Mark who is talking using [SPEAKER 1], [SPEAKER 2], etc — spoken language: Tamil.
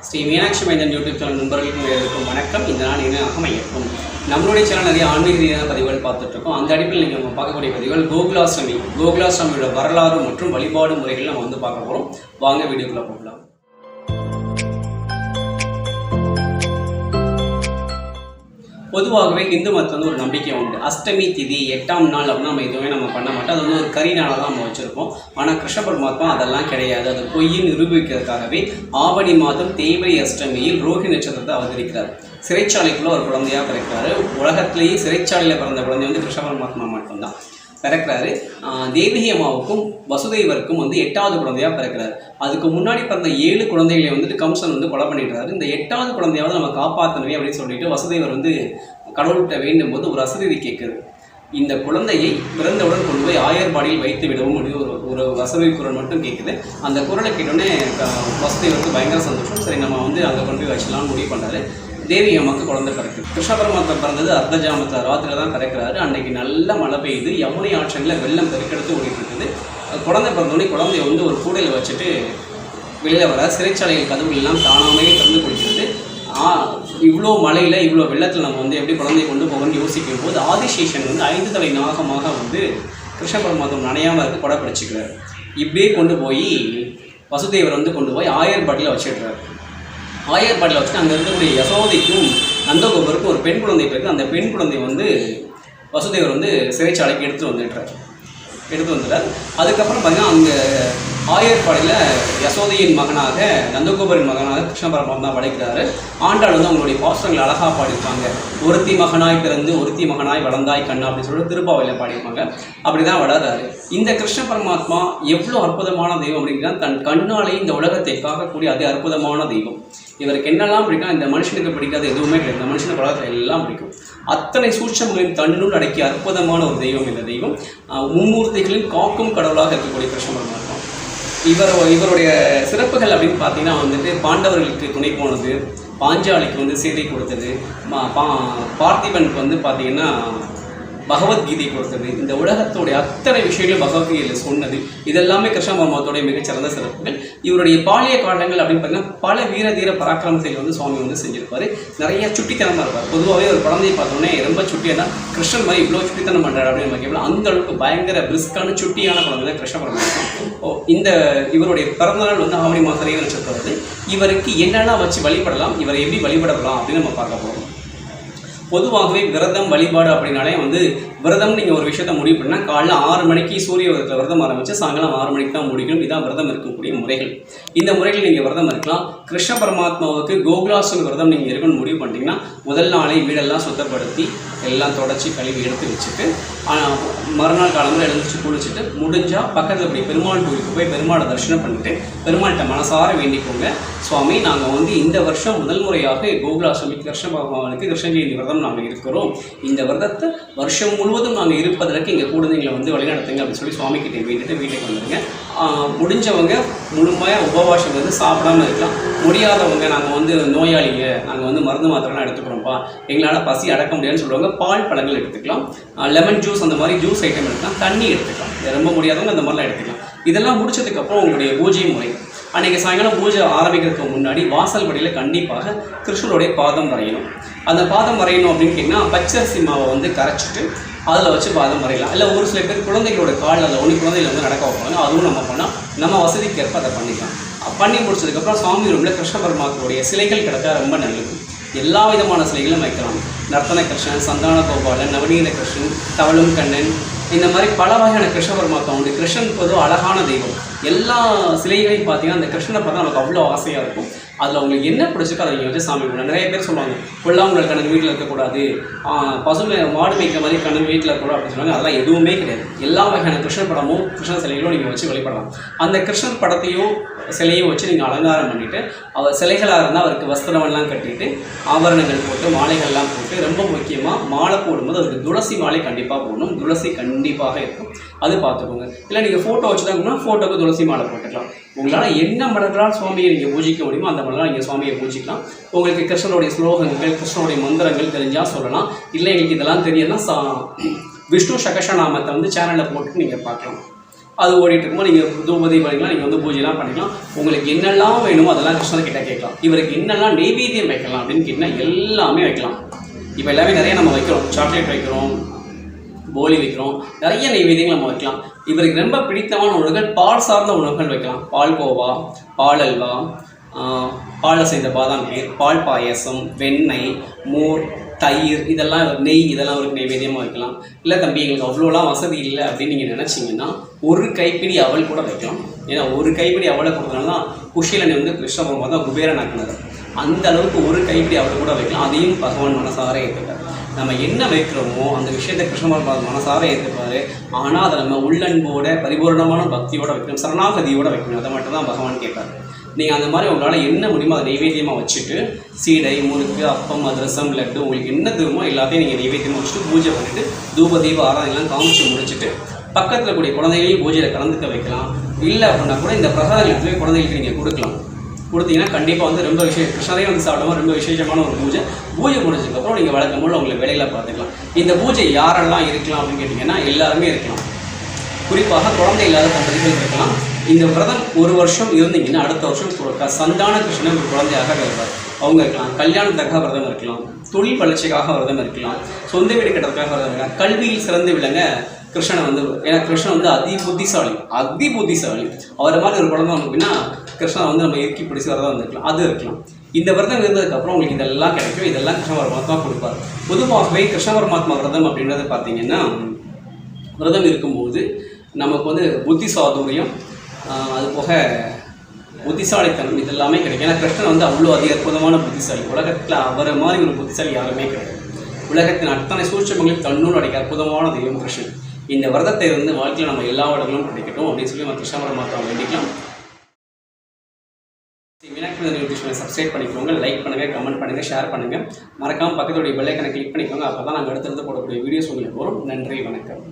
[SPEAKER 1] ஸ்ரீ மீனாட்சி மைந்தன் யூடியூப் சேனல் நண்பர்களுக்கும் வணக்கம். இந்த நாள் என்ன அமையக்கும் நம்மளுடைய சேனல் நிறைய ஆன்மீக ரீதியான பதிவுகள் பார்த்துட்ருக்கோம். அந்த அடிப்பில் நீங்கள் பார்க்கக்கூடிய பதிவுகள் கோகுலாஷ்டமியோட வரலாறு மற்றும் வழிபாடு முறைகள் நம்ம வந்து பார்க்க போகிறோம். வாங்க வீடியோக்குள்ளே போகலாம். பொதுவாகவே இந்து மதத்தில் வந்து ஒரு நம்பிக்கை உண்டு. அஷ்டமி திதி 8ஆம் நாள் அப்படின்னா நம்ம எதுவுமே நம்ம பண்ண மாட்டோம். அது வந்து ஒரு கரிநாளாக தான் நம்ம வச்சுருப்போம். ஆனால் கிருஷ்ண பரமாத்மா அதெல்லாம் கிடையாது. அது பொய்யை நிரூபிக்கிறதுக்காகவே ஆவணி மாதம் தேய்பிரை அஷ்டமியில் ரோஹிணி நட்சத்திரத்தை அவதரிக்கிறார். சிறைச்சாலைக்குள்ளே ஒரு குழந்தையாக பிறக்கிறாரு. உலகத்திலேயே சிறைச்சாலையில் பிறந்த குழந்தை வந்து கிருஷ்ண பரமாத்மா மட்டும்தான் பிறக்கிறாரு. தேவகி அம்மாவுக்கும் வசுதேவருக்கும் வந்து 8வது குழந்தையாக பிறக்கிறாரு. அதுக்கு முன்னாடி பிறந்த 7 குழந்தைகளை வந்துட்டு கம்சன் வந்து கொலை பண்ணிடுறாரு. இந்த 8வது குழந்தையாவது நம்ம காப்பாற்றணுமே அப்படின்னு சொல்லிட்டு வசுதேவர் வந்து கடவுள்கிட்ட வேண்டும் போது ஒரு அசரீதி கேட்குது. இந்த குழந்தையை பிறந்தவுடன் கொண்டு போய் ஆயர்பாடியில் வைத்து விடவும் முடியும் ஒரு வசதி குரல் மட்டும் கேட்குது. அந்த குரலை கேட்டோடனே வசுதேவருக்கு பயங்கர சந்தோஷம். சரி, நம்ம வந்து அங்கே கொண்டு போய் வச்சலாம்னு முடிவு பண்ணுறாரு. தேவி அம்மாவுக்கு குழந்தை பிறக்குது. கிருஷ்ண பரமாத்மா பிறந்தது அர்த்தஜாமத்தில் ராத்திரியில் தான் பிறக்கிறாரு. அன்றைக்கி நல்ல மழை பெய்யுது. யமுனை ஆற்றங்களில் வெள்ளம் பெருக்கெடுத்து ஓடிட்டு இருக்குது. குழந்தை பிறந்தோடனே குழந்தைய வந்து ஒரு கூடையில் வச்சுட்டு வெளியில் வர சிறைச்சாலைகள் கதவுகளெல்லாம் தானாமே திறந்து கொடுக்கிறது. இவ்வளோ மழையில் இவ்வளோ வெள்ளத்தில் நம்ம வந்து எப்படி குழந்தைய கொண்டு போகணும்னு யோசிக்கும் போது ஆதிசேஷன் வந்து 5 தலை நாகமாக வந்து கிருஷ்ண பரமாத்மா நனையாமல் இருக்க கொடை பிடிச்சிக்கிறார். இப்படியே கொண்டு போய் வசுதேவர் வந்து கொண்டு போய் ஆயர்பாட்டில் வச்சிடுறாரு. ஆயர்பாட்டில் வச்சுட்டு அங்கே இருக்கக்கூடிய யசோதைக்கும் நந்தகோபருக்கும் ஒரு பெண் குழந்தை பிறகு அந்த பெண் குழந்தை வந்து வசுதேவர் வந்து சிறைச்சாலைக்கு எடுத்துகிட்டு வந்துடுறார். அதுக்கப்புறம் பார்த்தீங்கன்னா அங்கே ஆயர்பாடியில் யசோதையின் மகனாக நந்தகோபரின் மகனாக கிருஷ்ண பரமாத்மா படைக்கிறாரு. ஆண்டாள் வந்து அவங்களுடைய பாசுரங்கள் அழகாக பாடியிருப்பாங்க. ஒருத்தி மகனாய் பிறந்து ஒருத்தி மகனாய் வளர்ந்தாய் கண்ணா அப்படின்னு சொல்லிட்டு திருப்பாவையில் பாடியிருப்பாங்க. அப்படி தான் வளர்றாரு. இந்த கிருஷ்ண பரமாத்மா எவ்வளோ அற்புதமான தெய்வம் அப்படின்னா தன் கண்ணாலே இந்த உலகத்தை காக்கக்கூடிய அது அற்புதமான தெய்வம். இவருக்கு என்னெல்லாம் பிடிக்கும், இந்த மனுஷனுக்கு பிடிக்காத எதுவுமே கிடையாது. இந்த மனுஷனுக்கு உலகத்தில் எல்லாம் பிடிக்கும். அத்தனை சூட்சங்களின் தன்னுள் அடக்கிய அற்புதமான ஒரு தெய்வம் இந்த தெய்வம். மும்மூர்த்திகளின் காக்கும் கடவுளாக இருக்கக்கூடிய கிருஷ்ண பரமாத்மா. இவருடைய சிறப்புகள் அப்படின்னு பார்த்தீங்கன்னா வந்துட்டு பாண்டவர்களுக்கு துணை போனது, பாஞ்சாலிக்கு வந்து சீதை கொடுத்தது, பார்த்திபனுக்கு வந்து பார்த்தீங்கன்னா பகவத்கீதை கொடுத்தது, இந்த உலகத்தோடைய அத்தனை விஷயங்களும் பகவத்கீதையில் சொன்னது, இதெல்லாமே கிருஷ்ண பரமாத்மாவுடைய மிகச்சிறந்த சிறப்புகள். இவருடைய பாலிய காலங்கள் அப்படின்னு பார்த்தீங்கன்னா பல வீர தீர பராக்கிரம செயல் வந்து சுவாமி வந்து செஞ்சிருப்பார். நிறைய சுட்டித்தனமாக இருப்பார். பொதுவாகவே ஒரு குழந்தையை பார்த்தோன்னே ரொம்ப சுட்டியாக தான் கிருஷ்ணன் மாதிரி இவ்வளோ சுட்டித்தனம் பண்ணுறாரு அப்படின்னு நம்ம கேட்கலாம். அந்த அளவுக்கு பயங்கர பிரிஸ்கான சுட்டியான குழந்தை தான் கிருஷ்ண பரமாத்மா. இந்த இவருடைய பிறந்தநாள் வந்து ஆவணி மாதம் நட்சத்திரம் வந்து இவருக்கு என்னெல்லாம் வச்சு வழிபடலாம், இவரை எப்படி வழிபடலாம் அப்படின்னு நம்ம பார்க்க போகிறோம். பொதுவாகவே விரதம் வழிபாடு அப்படின்னாலே வந்து விரதம் நீங்கள் ஒரு விஷயத்த முடிவு பண்ணால் காலைல 6 மணிக்கு சூரிய உதயத்தில் விரதம் ஆரம்பித்து சாயங்காலம் 6 மணிக்கு தான் முடிக்கணும். இதான் விரதம் இருக்கக்கூடிய முறைகள். இந்த முறைகள் நீங்கள் விரதம் இருக்கலாம். கிருஷ்ண பரமாத்மாவுக்கு கோகுலாஷ்டமி விரதம் நீங்கள் இருக்கணும்னு முடிவு பண்ணிட்டீங்கன்னா முதல் நாளை வீடெல்லாம் சுத்தப்படுத்தி எல்லாம் தொடச்சி கழுவி எடுத்து வச்சுட்டு மறுநாள் காலத்தில் எழுந்திரிச்சு குளிச்சுட்டு முடிஞ்சால் பக்கத்தில் இப்படி பெருமாள் கோயிலுக்கு போய் பெருமாளை தரிசனம் பண்ணிவிட்டு பெருமாள்கிட்ட மனசார வேண்டிக்கோங்க. சுவாமி, நாங்கள் வந்து இந்த வருஷம் முதல் முறையாக கோகுலாஷ்டமி கிருஷ்ண பகவானுக்கு கிருஷ்ண ஜெயந்தி விரதம் நாங்கள் இருக்கிறோம். இந்த விரதத்தை வருஷம் முழுவதும் நாங்கள் இருப்பதற்கு எங்கள் குழந்தைங்களை வந்து வழிநடத்துங்க அப்படின்னு சொல்லி சுவாமி கிட்டே வேண்டிட்டு வீட்டுக்கு வந்துடுங்க. முடிஞ்சவங்க முழுமையாக உபவாசம் வந்து சாப்பிடாமல் இருக்கலாம். முடியாதவங்க நாங்கள் வந்து நோயாளிங்க, நாங்கள் வந்து மருந்து மாத்திரைலாம் எடுத்துக்கிறோம்ப்பா, எங்களால் பசி அடக்க முடியாதுன்னு சொல்லுவாங்க. பால் பழங்கள் எடுத்துக்கலாம், லெமன் ஜூஸ் அந்த மாதிரி ஜூஸ் ஐட்டம் எடுத்துக்கலாம், தண்ணி எடுத்துக்கலாம். ரொம்ப முடியாதவங்க அந்த மாதிரிலாம் எடுத்துக்கலாம். இதெல்லாம் முடிச்சதுக்கப்புறம் உங்களுடைய பூஜை முறை அன்றைக்கி சாயங்காலம் பூஜை ஆரம்பிக்கிறதுக்கு முன்னாடி வாசல் படியில் கண்டிப்பாக கிருஷ்ணருடைய பாதம் வரையணும். அந்த பாதம் வரையணும் அப்படின்னு கேட்டிங்கன்னா பச்சரிசி மாவை வந்து கரைச்சிட்டு அதில் வச்சு பாதம் வரையலாம். இல்லை ஒரு சில பேர் குழந்தைகளோட கால் அதில் ஒன்று குழந்தைகள் வந்து நடக்க வைப்பாங்க. அதுவும் நம்ம பண்ணால் நம்ம வசதிக்கு ஏற்ப அதை பண்ணிக்கலாம். பண்ணி முடிச்சதுக்கப்புறம் சுவாமி ரூமில் கிருஷ்ண பரமாத்மாவுடைய சிலைகள் கிடச்சா ரொம்ப நல்லது. எல்லா விதமான சிலைகளும் வைக்கலாம். நர்த்தன கிருஷ்ணன், சந்தான கோபாலன், நவநீத கிருஷ்ணன், தவளும் கண்ணன், இந்த மாதிரி பல வகையான கிருஷ்ண பரமாத்மா உண்டு. கிருஷ்ணன் பொதுவாக அழகான தெய்வம். எல்லா சிலைகளையும் பார்த்தீங்கன்னா அந்த கிருஷ்ணனை பார்த்தா நமக்கு அவ்வளோ ஆசையாக இருக்கும். அதில் அவங்களுக்கு என்ன பிடிச்சிக்கோ அதை நீங்கள் வச்சு சாமி கும்பிடலாம். நிறைய பேர் சொல்லுவாங்க கொல்லாமல் கண்ணன் வீட்டில் இருக்கக்கூடாது, பசுமை மாடு மேய்க்கிற மாதிரி கண்ணன் வீட்டில் இருக்கக்கூடாது அப்படின்னு சொல்லுவாங்க. அதெல்லாம் எதுவுமே கிடையாது. எல்லா வகையான கிருஷ்ணன் படமும் கிருஷ்ண சிலைகளும் நீங்கள் வச்சு வழிபடலாம். அந்த கிருஷ்ணன் படத்தையும் சிலையும் வச்சு நீங்கள் அலங்காரம் பண்ணிவிட்டு அவர் சிலைகளாக இருந்தால் அவருக்கு வஸ்திரமெல்லாம் கட்டிட்டு ஆபரணங்கள் போட்டு மாலைகள்லாம் போட்டு ரொம்ப முக்கியமாக மாலை போடும்போது அதுக்கு துளசி மாலை கண்டிப்பாக போடணும். துளசி கண்டிப்பாக இருக்கும், அது பார்த்துக்கோங்க. இல்லை நீங்கள் ஃபோட்டோ வச்சு தான் ஃபோட்டோக்கு துளசி மாலை போட்டுக்கலாம். உங்களால் என்ன மலர்களால் சுவாமியை நீங்கள் பூஜிக்க முடியுமோ அந்த மலர்களால் நீங்கள் சுவாமியை பூஜிக்கலாம். உங்களுக்கு கிருஷ்ணனுடைய ஸ்லோகங்கள் கிருஷ்ணனுடைய மந்திரங்கள் தெரிஞ்சால் சொல்லலாம். இல்லை எங்களுக்கு இதெல்லாம் தெரியுதுன்னா விஷ்ணு சகசநாமத்தை வந்து சேனலில் போட்டு நீங்கள் பார்க்கலாம். அது ஓடிட்டு இருக்கும்போது நீங்கள் தூபதி பண்ணிக்கலாம், நீங்கள் வந்து பூஜைலாம் பண்ணிக்கலாம். உங்களுக்கு என்னெல்லாம் வேணுமோ அதெல்லாம் கிருஷ்ணர்கிட்ட கேட்கலாம். இவருக்கு என்னெல்லாம் நெய்வேத்தியம் வைக்கலாம் அப்படின்னு கேட்டால் எல்லாமே வைக்கலாம். இப்போ எல்லாமே நிறைய நம்ம வைக்கிறோம், சாக்லேட் வைக்கிறோம், போலி வைக்கிறோம், நிறைய நெய்வேத்தியங்கள் நம்ம வைக்கலாம். இவருக்கு ரொம்ப பிடித்தமான உணவுகள் பால் சார்ந்த உணவுகள் வைக்கலாம். பால் கோவா, பால் அல்வா, பாலில் செய்த பாதாம் கீர், பால் பாயசம், வெண்ணெய், மோர், தயிர், இதெல்லாம் நெய், இதெல்லாம் அவருக்கு நைவேத்தியமாக வைக்கலாம். இல்லை தம்பி எங்களுக்கு அவ்வளோலாம் வசதி இல்லை அப்படின்னு நீங்கள் நினச்சிங்கன்னா ஒரு கைப்பிடி அவல் கூட வைக்கலாம். ஏன்னா ஒரு கைப்பிடி அவலை கொடுத்தனால தான் குஷிலனை வந்து கிருஷ்ண பகவான் தான் குபேரன் ஆக்குனார். அந்த அளவுக்கு ஒரு கைப்பிடி அவலை கூட வைக்கலாம். அதையும் பகவான் மனசார ஏற்றுப்பார். நம்ம என்ன வைக்கிறோமோ அந்த விஷயத்தை கிருஷ்ண பகவான் மனசார ஏற்றுப்பார். ஆனால் அதை நம்ம உள்ளன்போட பரிபூர்ணமான பக்தியோட வைக்கணும், சரணாகதியோடு வைக்கணும். அதை மட்டும் தான் பகவான் கேட்பார். நீங்கள் அந்த மாதிரி உங்களால் என்ன முடியுமோ அதை நைவேத்தியமாக வச்சுட்டு சீடை, முறுக்கு, அப்பம், அதிரசம், லட்டு, உங்களுக்கு என்ன தருமோ எல்லாத்தையும் நீங்கள் நைவேத்தியமாக வச்சுட்டு பூஜை பண்ணிவிட்டு தூப தீப ஆராதனைலாம் காமிச்சு முடிச்சுட்டு பக்கத்தில் கூடிய குழந்தைகளையும் பூஜையில் கலந்துக்க வைக்கலாம். இல்லை அப்படின்னா கூட இந்த பிரசாதம் எடுத்துகிட்டு குழந்தைகளுக்கு நீங்கள் கொடுக்கலாம். கொடுத்தீங்கன்னா கண்டிப்பாக வந்து ரொம்ப கிருஷ்ணரே வந்து சாப்பிடுவோம். ரொம்ப விசேஷமான ஒரு பூஜை. பூஜை முடிஞ்சதுக்கப்புறம் நீங்கள் வழக்கம் போல் உங்களை வேலையில் பார்த்துக்கலாம். இந்த பூஜை யாரெல்லாம் இருக்கலாம் அப்படின்னு கேட்டிங்கன்னா எல்லாருமே இருக்கலாம். குறிப்பாக குழந்தை இல்லாத தம்பதிகள் இருக்கலாம். இந்த விரதம் ஒரு வருஷம் இருந்தீங்கன்னா அடுத்த வருஷம் சந்தான கிருஷ்ணன் ஒரு குழந்தையாக வருவார். அவங்க இருக்கலாம். கல்யாணத்துக்காக விரதம் இருக்கலாம், தொழில் வளர்ச்சிக்காக விரதம் இருக்கலாம், சொந்த வீடு கட்டுறதுக்காக விரதம் இருக்கலாம். கல்வியில் சிறந்து விளங்க கிருஷ்ணனை வந்து, ஏன்னா கிருஷ்ணன் வந்து அதி புத்திசாலி. அவரை மாதிரி ஒரு குழந்தை அப்படின்னா கிருஷ்ணனை வந்து நம்ம இறுக்கி பிடிச்சி விரதம் வந்துருக்கலாம். அது இருக்கலாம். இந்த விரதம் இருந்ததுக்கப்புறம் உங்களுக்கு இதெல்லாம் கிடைக்கும். இதெல்லாம் கிருஷ்ண பரமாத்மா கொடுப்பார். பொதுவாகவே கிருஷ்ண பரமாத்மா விரதம் அப்படின்றது பார்த்தீங்கன்னா விரதம் இருக்கும்போது நமக்கு வந்து புத்தி சாதுரியம், அது போக புத்திசாலித்தனம், இது எல்லாமே கிடைக்கும். ஏன்னா கிருஷ்ணன் வந்து அவ்வளோ அற்புதமான புத்திசாலி. உலகத்தில் அவரை மாதிரி ஒரு புத்திசாலி யாருமே கிடையாது. உலகத்தின் அத்தனை சூட்சமங்களையும் தன்னூர் அடைக்க அற்புதமான தெய்வம் கிருஷ்ணன். இந்த விரதத்தை வந்து வாழ்க்கையில் நம்ம எல்லா இடங்களும் கிடைக்கட்டும் அப்படின்னு சொல்லி நம்ம கிருஷ்ண பரமாத்மா வேண்டிக்கலாம். மீனாட்சி நியூட்ரிஷனை சப்ஸ்கிரைப் பண்ணிக்கோங்க, லைக் பண்ணுங்கள், கமெண்ட் பண்ணுங்கள், ஷேர் பண்ணுங்கள். மறக்காமல் பக்கத்துடைய பெல் ஐக்கனை கிளிக் பண்ணிக்கோங்க. அப்போ தான் நாங்கள் அடுத்தடுத்து போடக்கூடிய வீடியோஸ் உங்களுக்கு வரும். நன்றி, வணக்கம்.